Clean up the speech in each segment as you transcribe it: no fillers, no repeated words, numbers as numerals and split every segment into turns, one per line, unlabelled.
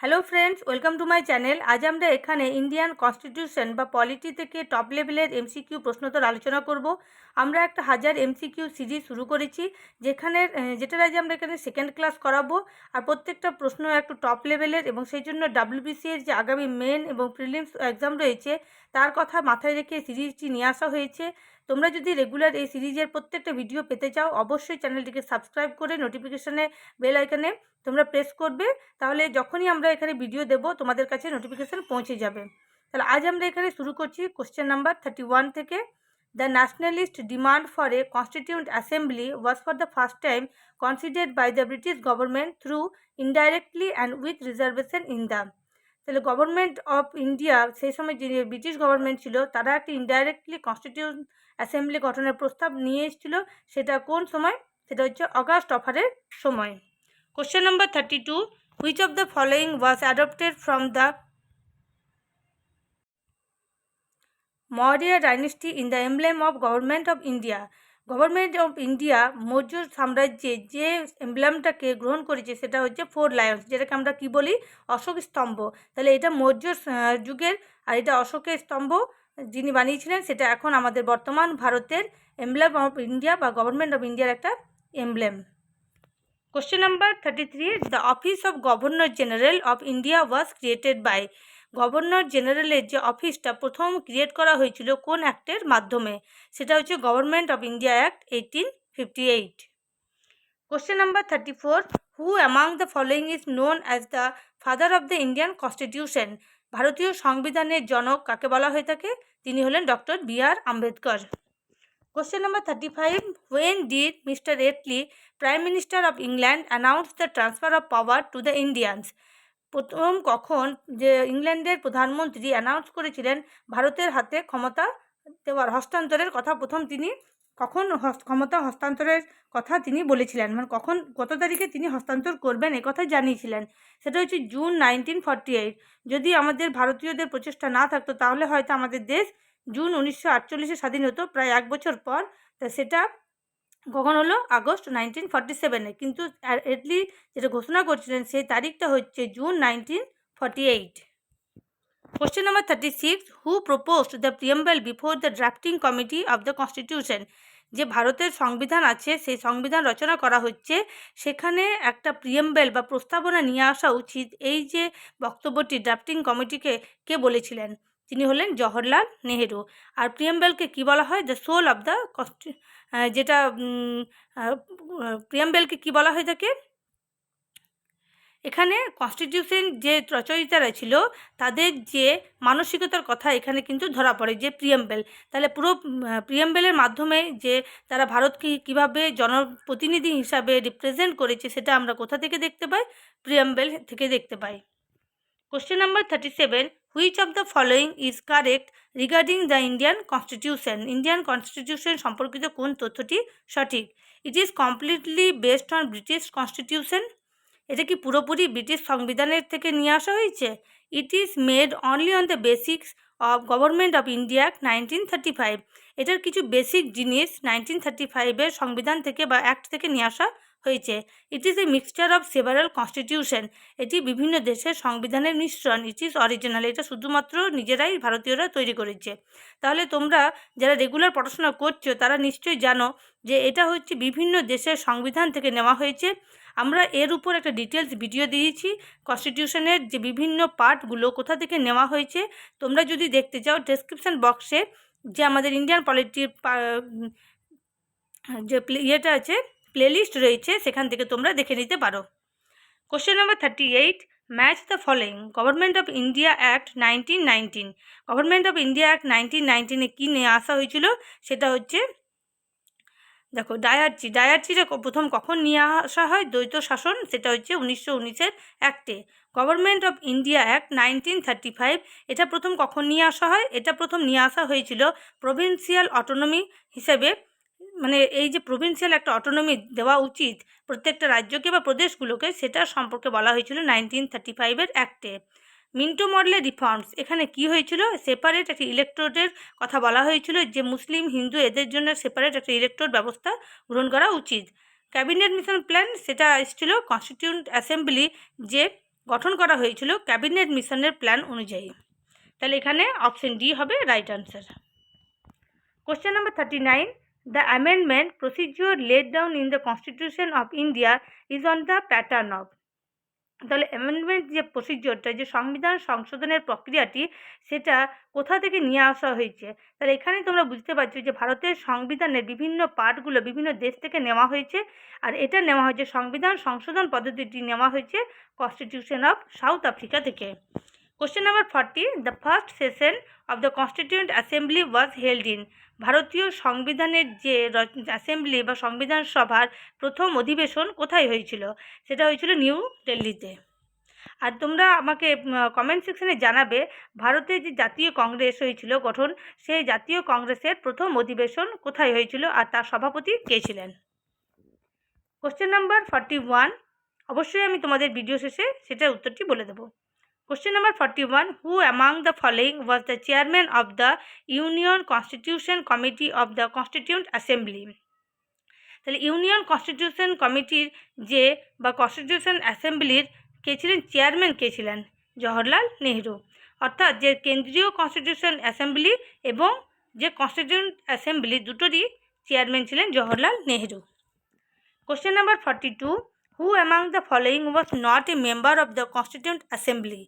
Hello friends, welcome to my channel. আজ আমরা এখানে ইন্ডিয়ান কনস্টিটিউশন বা পলিটি থেকে টপ লেভেলের এমসিকিউ প্রশ্নোত্তর আলোচনা করব। আমরা একটা 1000 এমসিকিউ সিরিজ শুরু করেছি, যেটার আজ আমরা এখানে সেকেন্ড ক্লাস করাবো। আর প্রত্যেকটা প্রশ্ন একটু টপ লেভেলের, এবং সেই জন্য WBCS যে আগামী মেন এবং প্রিলিমস এক্সাম রয়েছে তার কথা মাথায় রেখে সিরিজটি নিয়ে আসা হয়েছে। তোমরা যদি রেগুলার এই সিরিজের প্রত্যেকটা ভিডিও পেতে চাও, অবশ্যই চ্যানেলটিকে সাবস্ক্রাইব করে নোটিফিকেশানে বেল আইকনে তোমরা প্রেস করবে, তাহলে যখনই আমরা এখানে ভিডিও দেব তোমাদের কাছে নোটিফিকেশান পৌঁছে যাবে। তাহলে আজ আমরা এখানে শুরু করছি কোশ্চেন নাম্বার 31 থেকে। The nationalist demand for a constituent assembly was for the first time considered by the British government through indirectly and with reservation in the. তাহলে গভর্নমেন্ট অফ ইন্ডিয়া, সেই সময় যে ব্রিটিশ গভর্নমেন্ট ছিল, তারা একটি indirectly constituent assembly গঠনের প্রস্তাব নিয়ে এসেছিল। সেটা কোন সময়? সেটা হচ্ছে অগাস্ট অফারের সময়। Question number 32. Which of the following was adopted from the Maurya dynasty in the emblem of Government of India? Government of India Maurya সাম্রাজ্যে যে এমব্লেমটাকে গ্রহণ করেছে সেটা হচ্ছে 4 লায়ন্স, যেটাকে আমরা কি বলি? অশোক স্তম্ভ। তাহলে এটা মৌর্য যুগের, আর এটা অশোকের স্তম্ভ যিনি বানিয়েছিলেন, সেটা এখন আমাদের বর্তমান ভারতের এমব্লেম অফ ইন্ডিয়া বা গভর্নমেন্ট অফ ইন্ডিয়ার একটা emblem. Question number 33. The Office of Governor General of India was created by. Governor জেনারেলের যে অফিসটা প্রথম ক্রিয়েট করা হয়েছিল কোন অ্যাক্টের মাধ্যমে? সেটা হচ্ছে government of India act 1858। Question number 34. Who among the following is known as the father of the Indian Constitution? ভারতীয় সংবিধানের জনক কাকে বলা হয়ে থাকে? তিনি হলেন doctor B.R. Ambedkar. Question number 35. When did Mr. Attlee, Prime Minister of England, announce the transfer of power to the Indians? প্রথম কখন যে ইংল্যান্ডের প্রধানমন্ত্রী অ্যানাউন্স করেছিলেন ভারতের হাতে ক্ষমতা দেওয়ার, হস্তান্তরের কথা তিনি কখন ক্ষমতা হস্তান্তরের কথা তিনি বলেছিলেন, মানে কখন, কত তারিখে তিনি হস্তান্তর করবেন এ কথা জানিয়েছিলেন? সেটা হচ্ছে জুন 1948। যদি আমাদের ভারতীয়দের প্রচেষ্টা না থাকতো তাহলে হয়তো আমাদের দেশ জুন 1948-এ স্বাধীন হতো, প্রায় 1 বছর পর। তা সেটা কখন হলো? আগস্ট 1947-এ। কিন্তু অ্যাটলি যেটা ঘোষণা করছিলেন সেই তারিখটা হচ্ছে June 1948। Question number 36. Who proposed the preamble before the drafting committee of the constitution? যে ভারতের সংবিধান আছে, সেই সংবিধান রচনা করা হচ্ছে, সেখানে একটা প্রিয়েম্বেল বা প্রস্তাবনা নিয়ে আসা উচিত, এই যে বক্তব্যটি ড্রাফটিং কমিটিকে কে বলেছিলেন? তিনি হলেন জওহরলাল নেহেরু। আর প্রিয়েম্বেলকে কি বলা হয়? দ্য সোল অফ দ্য যেটা প্রিয়েম্বেলকে কি বলা হয়ে থাকে? এখানে কনস্টিটিউশন যে রচয়িতারা ছিল তাদের যে মানসিকতার কথা এখানে কিন্তু ধরা পড়ে, যে প্রিয়েম্বেল। তাহলে পুরো প্রিয়েম্বেলের মাধ্যমে যে তারা ভারতকে কীভাবে জনপ্রতিনিধি হিসাবে রিপ্রেজেন্ট করেছে সেটা আমরা কোথা থেকে দেখতে পাই? প্রিয়েম্বেল থেকে দেখতে পাই। Question number 37. Which of the following is correct regarding the Indian Constitution? Indian Constitution সম্পর্কিত কোন তথ্যটি সঠিক? It is completely based on British Constitution. এটা কি পুরোপুরি ব্রিটিশ সংবিধানের থেকে নিয়ে আসা হয়েছে? It is made only on the basics of government of India act 1935। এটার কিছু বেসিক জিনিস 1935-এর সংবিধান থেকে বা অ্যাক্ট থেকে নিয়ে আসা হয়েছে। It is a mixture of several constitution. এটি বিভিন্ন দেশের সংবিধানের মিশ্রণ। It is original. এটা শুধুমাত্র নিজেরাই ভারতীয়রা তৈরি করেছে। তাহলে তোমরা যারা রেগুলার পড়াশোনা করছো তারা নিশ্চয়ই জানো যে এটা হচ্ছে বিভিন্ন দেশের সংবিধান থেকে নেওয়া হয়েছে। আমরা এর উপর একটা ডিটেলস ভিডিও দিয়েছি, কনস্টিটিউশনের যে বিভিন্ন পার্টগুলো কোথা থেকে নেওয়া হয়েছে। তোমরা যদি দেখতে চাও ডেসক্রিপশান বক্সে যে আমাদের ইন্ডিয়ান পলিটির যে ইয়েটা আছে, প্লেলিস্ট রয়েছে, সেখান থেকে তোমরা দেখে নিতে পারো। Question number 38. Match the following. Government of India act 1919। Government of India act 1919-এ কী নিয়ে আসা হয়েছিল? সেটা হচ্ছে দেখো ডায়ার্চিটা প্রথম কখন নিয়ে আসা হয়? দ্বৈত শাসন, সেটা হচ্ছে 1919-এর অ্যাক্টে। গভর্নমেন্ট অফ ইন্ডিয়া অ্যাক্ট 1935, এটা প্রথম কখন নিয়ে আসা হয়? এটা প্রথম নিয়ে আসা হয়েছিল প্রভিন্সিয়াল অটোনমি হিসেবে, মানে এই যে প্রভিন্সিয়াল একটা অটোনমি দেওয়া উচিত প্রত্যেকটা রাজ্যকে বা প্রদেশগুলোকে, সেটার সম্পর্কে বলা হয়েছিল 1935-এর অ্যাক্টে। মিন্টো মডেলের রিফর্মস, এখানে কি হয়েছিল? সেপারেট একটা ইলেকট্রোডের কথা বলা হয়েছিল, যে মুসলিম হিন্দু এদের জন্য সেপারেট একটা ইলেকট্রোড ব্যবস্থা গ্রহণ করা উচিত। ক্যাবিনেট মিশন প্ল্যান, সেটা এসেছিল কনস্টিটিউয়েন্ট অ্যাসেম্বলি যে গঠন করা হয়েছিল ক্যাবিনেট মিশনের প্ল্যান অনুযায়ী। তাহলে এখানে অপশন ডি হবে right answer. Question number 39, the amendment procedure laid down in the Constitution of India is on the pattern of। তাহলে অ্যামেন্ডমেন্ট যে প্রসিডিওরটা, যে সংবিধান সংশোধনের প্রক্রিয়াটি, সেটা কোথা থেকে নিয়ে আসা হয়েছে। তাহলে এখানে তোমরা বুঝতে পারছো যে ভারতের সংবিধানের বিভিন্ন পার্টগুলো বিভিন্ন দেশ থেকে নেওয়া হয়েছে, আর এটা নেওয়া হয়েছে সংবিধান সংশোধন পদ্ধতিটি নেওয়া হয়েছে কনস্টিটিউশন অফ সাউথ আফ্রিকা থেকে। Question number 40, the first session of the constituent assembly was held in. ভারতীয় সংবিধানের যে অ্যাসেম্বলি বা সংবিধান সভার প্রথম অধিবেশন কোথায় হয়েছিল? সেটা হয়েছিল নিউ দিল্লিতে। আর তোমরা আমাকে কমেন্ট সেকশনে জানাবে ভারতের যে জাতীয় কংগ্রেস হয়েছিল গঠন, সেই জাতীয় কংগ্রেসের প্রথম অধিবেশন কোথায় হয়েছিল আর তার সভাপতি কে ছিলেন। কোশ্চেন নাম্বার 41, অবশ্যই আমি তোমাদের ভিডিও শেষে সেটার উত্তরটি বলে দেবো। Question number 41, who among the following was the chairman of the Union Constitution Committee of the Constituent Assembly? তাহলে ইউনিয়ন কনস্টিটিউশন কমিটির যে বা কনস্টিটিউশন অ্যাসেম্বলির কে ছিলেন, চেয়ারম্যান কে ছিলেন? জওহরলাল নেহরু। অর্থাৎ যে কেন্দ্রীয় কনস্টিটিউশন অ্যাসেম্বলি এবং যে কনস্টিটিউয়েন্ট অ্যাসেম্বলি দুটোরই চেয়ারম্যান ছিলেন Jawaharlal Nehru. Question number 42, who among the following was not a member of the Constituent Assembly?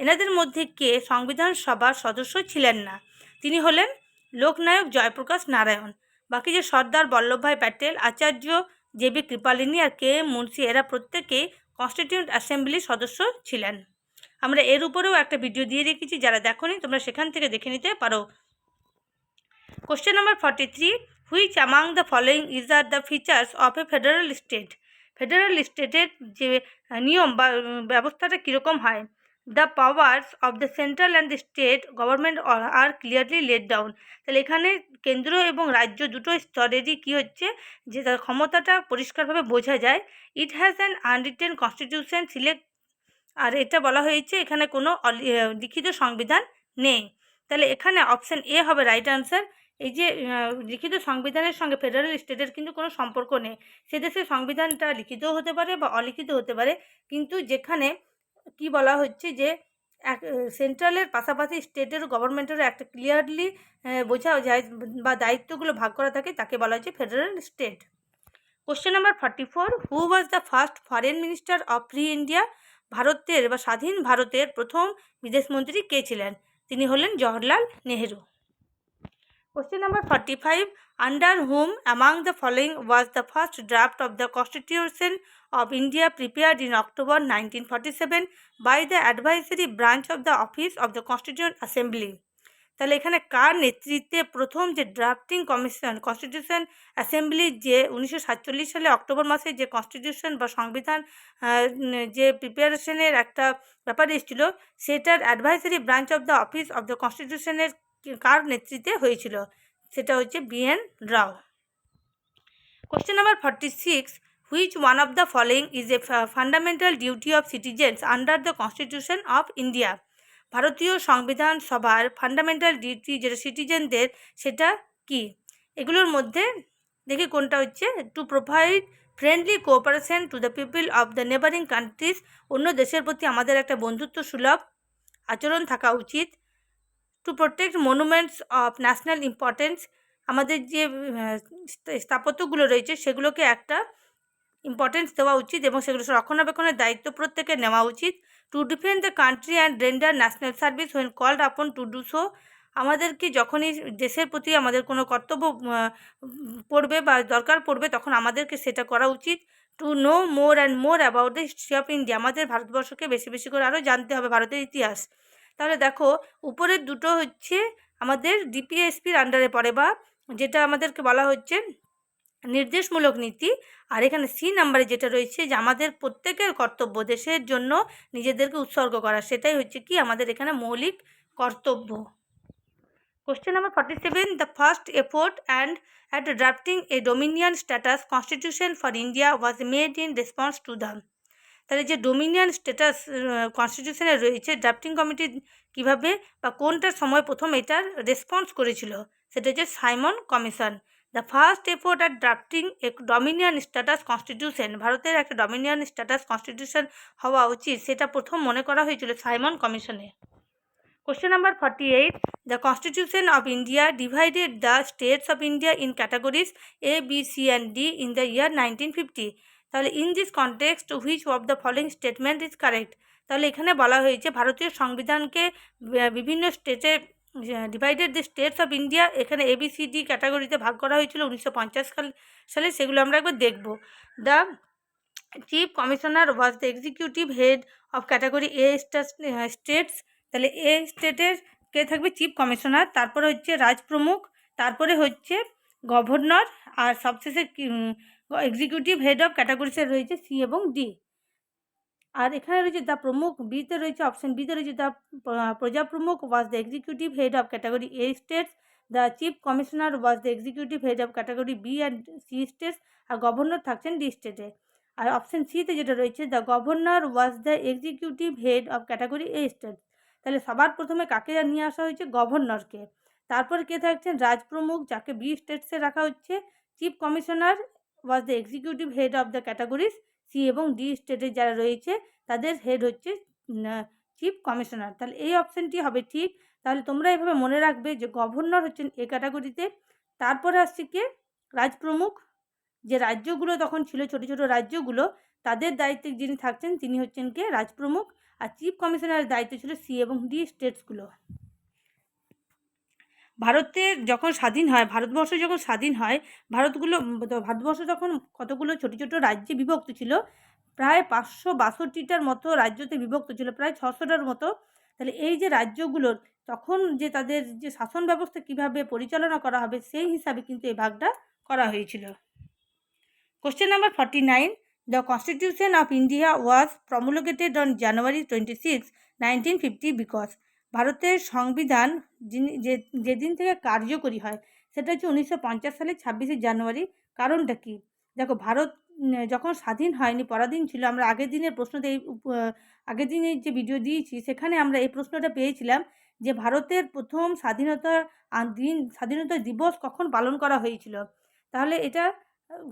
এনাদের মধ্যে কে সংবিধান সভার সদস্য ছিলেন না? তিনি হলেন লোকনায়ক জয়প্রকাশ নারায়ণ। বাকি যে সর্দার বল্লভভাই প্যাটেল, আচার্য জে.বি. কৃপালিনী আর কে মুন্সি, এরা প্রত্যেকেই কনস্টিটিউয়েন্ট অ্যাসেম্বলির সদস্য ছিলেন। আমরা এর উপরেও একটা ভিডিও দিয়ে রেখেছি, যারা দেখোনি তোমরা সেখান থেকে দেখে নিতে পারো। Question number 43, which among the following is are the features of A federal state? Federal স্টেটের যে নিয়ম বা ব্যবস্থাটা কীরকম হয়? The powers of the central and the state government R clearly laid down. তাহলে এখানে কেন্দ্র এবং রাজ্য দুটো স্তরেরই কী হচ্ছে, যে তার ক্ষমতাটা পরিষ্কারভাবে বোঝা যায়। It has an unwritten constitution select, আর এটা বলা হয়েছে এখানে কোনো লিখিত সংবিধান নেই। তাহলে এখানে অপশান এ হবে রাইট আনসার। এই যে লিখিত সংবিধানের সঙ্গে ফেডারেল স্টেটের কিন্তু কোনো সম্পর্ক নেই। সে দেশের সংবিধানটা লিখিতও হতে পারে বা অলিখিত হতে পারে, কিন্তু যেখানে কি বলা হচ্ছে যে সেন্ট্রালের পাশাপাশি স্টেটের গভর্নমেন্টেরও একটা ক্লিয়ারলি বোঝা যায় বা দায়িত্বগুলো ভাগ করা থাকে, তাকে বলা হচ্ছে federal state. Question number 44, who was the first foreign minister of free India? ভারতের বা স্বাধীন ভারতের প্রথম বিদেশমন্ত্রী কে ছিলেন? তিনি হলেন Jawaharlal Nehru. Question number 45, under whom among the following was the first draft of the Constitution of India prepared in October 1947 by the advisory branch of the Office of the Constituent Assembly? তাহলে এখানে কার নেতৃত্বে প্রথম যে ড্রাফটিং কমিশন কনস্টিটিউশন অ্যাসেম্বলির যে 1947 সালে October মাসে যে constitution বা সংবিধান যে প্রিপারেশনের একটা ব্যাপার এসেছিল, সেটার advisory branch of the office of the কনস্টিটিউশনের কার নেতৃত্বে হয়েছিল? সেটা হচ্ছে B N. Rao. Question number 46, which one of the following is a fundamental duty of citizens under the constitution of India? ভারতীয় সংবিধান সভার ফান্ডামেন্টাল ডিউটি যেটা সিটিজেনদের, সেটা কি? এগুলোর মধ্যে দেখি কোনটা হচ্ছে। To provide friendly cooperation to the people of the neighbouring countries, অন্য দেশের প্রতি আমাদের একটা বন্ধুত্ব সুলভ আচরণ থাকা উচিত। To protect monuments of national importance, আমাদের যে স্থাপত্যগুলো রয়েছে সেগুলোকে একটা ইম্পর্টেন্স দেওয়া উচিত এবং সেগুলো রক্ষণাবেক্ষণের দায়িত্ব প্রত্যেকের নেওয়া উচিত। To defend the country and render national service when called upon to do so, আমাদেরকে যখনই দেশের প্রতি আমাদের কোনো কর্তব্য পড়বে বা দরকার পড়বে তখন আমাদেরকে সেটা করা উচিত। To know more and more about the history of India, আমাদের ভারতবর্ষকে বেশি বেশি করে আরও জানতে হবে ভারতের ইতিহাস। তাহলে দেখো উপরের দুটো হচ্ছে আমাদের ডিপিএসপির আন্ডারে পড়ে বা যেটা আমাদেরকে বলা হচ্ছে নির্দেশমূলক নীতি। আর এখানে সি নাম্বারে যেটা রয়েছে যে আমাদের প্রত্যেকের কর্তব্য দেশের জন্য নিজেদেরকে উৎসর্গ করা, সেটাই হচ্ছে কি আমাদের এখানে মৌলিক কর্তব্য। Question number 47, the first effort and at drafting A Dominion status constitution for India was made in response to the, তাহলে যে ডোমিনিয়ন স্ট্যাটাস কনস্টিটিউশনে রয়েছে ড্রাফটিং কমিটি কীভাবে বা কোনটার সময় প্রথম এটার রেসপন্স করেছিল, সেটা হচ্ছে Simon commission. The first effort at drafting A dominion status constitution, ভারতের একটা ডমিনিয়ন স্ট্যাটাস কনস্টিটিউশন হওয়া উচিত সেটা প্রথম মনে করা হয়েছিল সাইমন কমিশনে। Question number 48. The Constitution of India divided the states of India in categories A, B, C and D in the year 1950. তাহলে in this context which of the following statement is correct? তাহলে এখানে বলা হয়েছে ভারতীয় সংবিধানকে বিভিন্ন স্টেটে divided the states of India, এখানে ABCD ক্যাটাগরিতে ভাগ করা হয়েছিল 1950 সালে, সেগুলো আমরা একবার দেখব। The chief commissioner was the executive head of category A states, তাহলে এ স্টেটের কে থাকবে চিফ কমিশনার, তারপরে হচ্ছে রাজপ্রমুখ, তারপরে হচ্ছে গভর্নর, আর সবশেষে এক্সিকিউটিভ হেড অফ ক্যাটাগরিসে রয়েছে সি এবং ডি। আর এখানে রয়েছে দ্য প্রমুখ, বিতে রয়েছে অপশন বিতে রয়েছে the Praja Pramukh was the executive head of category A states, the chief commissioner was the executive head of category B and C states, আর গভর্নর থাকছেন ডি স্টেটে। আর অপশন সিতে যেটা রয়েছে the governor was the executive head of category A states, তাহলে সবার প্রথমে কাকে নিয়ে আসা হয়েছে, গভর্নরকে। তারপর কে থাকছেন রাজপ্রমুখ, যাকে বি স্টেটসে রাখা হচ্ছে। Chief commissioner was the executive head of the categories C এবং ডি স্টেটে যারা রয়েছে তাদের হেড হচ্ছে চিফ কমিশনার, তাহলে এই অপশানটি হবে ঠিক। তাহলে তোমরা এভাবে মনে রাখবে যে গভর্নর হচ্ছেন এ ক্যাটাগরিতে, তারপরে আসছে কে রাজপ্রমুখ, যে রাজ্যগুলো তখন ছিল ছোট ছোট রাজ্যগুলো তাদের দায়িত্বে যিনি থাকছেন তিনি হচ্ছেন কে রাজপ্রমুখ, আর চিফ কমিশনারের দায়িত্ব ছিল সি এবং ডি স্টেটসগুলো। ভারতের যখন স্বাধীন হয়, ভারতবর্ষ যখন স্বাধীন হয়, ভারতবর্ষ তখন কতগুলো ছোট ছোট রাজ্যে বিভক্ত ছিল, প্রায় 562টার মতো রাজ্যতে বিভক্ত ছিল, প্রায় 600টার মতো। তাহলে এই যে রাজ্যগুলোর তখন যে তাদের যে শাসন ব্যবস্থা কিভাবে পরিচালনা করা হবে সেই হিসাবে কিন্তু এই ভাগটা করা হয়েছিল। Question number 49. The Constitution of India was promulgated on January 26, 1950 because ভারতের সংবিধান যেদিন থেকে কার্যকরী হয় সেটা হচ্ছে 1950 সালের 26শে জানুয়ারি। কারণটা কি? দেখো, ভারত যখন স্বাধীন হয়নি, পরাধীন ছিল, আমরা আগের দিনের আগের দিনের যে ভিডিও দিয়েছি সেখানে আমরা এই প্রশ্নটা পেয়েছিলাম যে ভারতের প্রথম স্বাধীনতা দিবস কখন পালন করা হয়েছিল। তাহলে এটা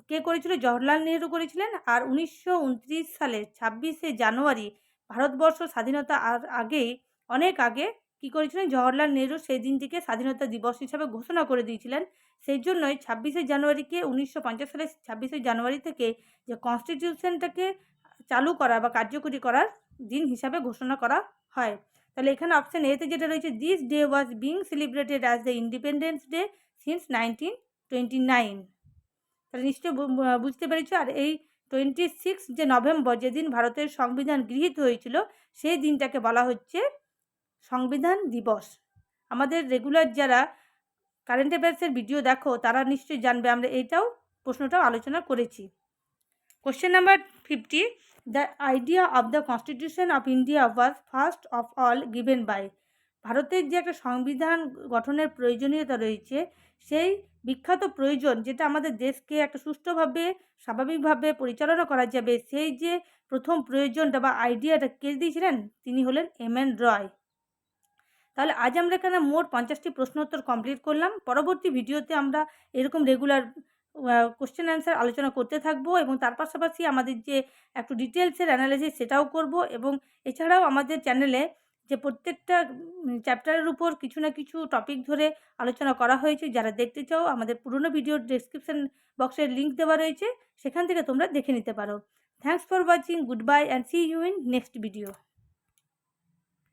কে করেছিল? জওহরলাল নেহরু করেছিলেন। আর 1929 সালের 26শে জানুয়ারি ভারতবর্ষ স্বাধীনতা অনেক আগে কী করেছিলেন? জওহরলাল নেহরু সেই দিনটিকে স্বাধীনতা দিবস হিসাবে ঘোষণা করে দিয়েছিলেন। সেই জন্যই 26শে জানুয়ারিকে 1950 সালের 26শে জানুয়ারি থেকে যে কনস্টিটিউশনটাকে চালু করা বা কার্যকরী করার দিন হিসাবে ঘোষণা করা হয়। তাহলে এখানে অপশান এতে যেটা রয়েছে, this day was being celebrated as the independence day since 1929। তাহলে নিশ্চয়ই বুঝতে পেরেছ। আর এই 26 যে নভেম্বর, যেদিন ভারতের সংবিধান গৃহীত হয়েছিল, সেই দিনটাকে বলা হচ্ছে সংবিধান দিবস। আমাদের রেগুলার যারা কারেন্ট অ্যাফেয়ার্সের ভিডিও দেখো তারা নিশ্চয়ই জানবে, আমরা প্রশ্নটাও আলোচনা করেছি। Question number 50. The idea of the constitution of India was first of all given by. ভারতের যে একটা সংবিধান গঠনের প্রয়োজনীয়তা রয়েছে, সেই বিখ্যাত প্রয়োজন যেটা আমাদের দেশকে একটা সুষ্ঠুভাবে স্বাভাবিকভাবে পরিচালনা করা যাবে, সেই যে প্রথম প্রয়োজনটা বা আইডিয়াটা কে দিয়েছিলেন? তিনি হলেন MN রয়। তাহলে আজ আমরা এখানে মোট 50টি প্রশ্ন উত্তর কমপ্লিট করলাম। পরবর্তী ভিডিওতে আমরা এরকম রেগুলার কোশ্চেন অ্যান্সার আলোচনা করতে থাকবো, এবং তার পাশাপাশি আমাদের যে একটু ডিটেলসের অ্যানালাইসিস সেটাও করব। এবং এছাড়াও আমাদের চ্যানেলে যে প্রত্যেকটা চ্যাপ্টারের উপর কিছু না কিছু টপিক ধরে আলোচনা করা হয়েছে, যারা দেখতে চাও আমাদের পুরনো ভিডিওর ডেসক্রিপশন বক্সের লিঙ্ক দেওয়া রয়েছে, সেখান থেকে তোমরা দেখে নিতে পারো। Thanks for watching, good bye and see you in next video.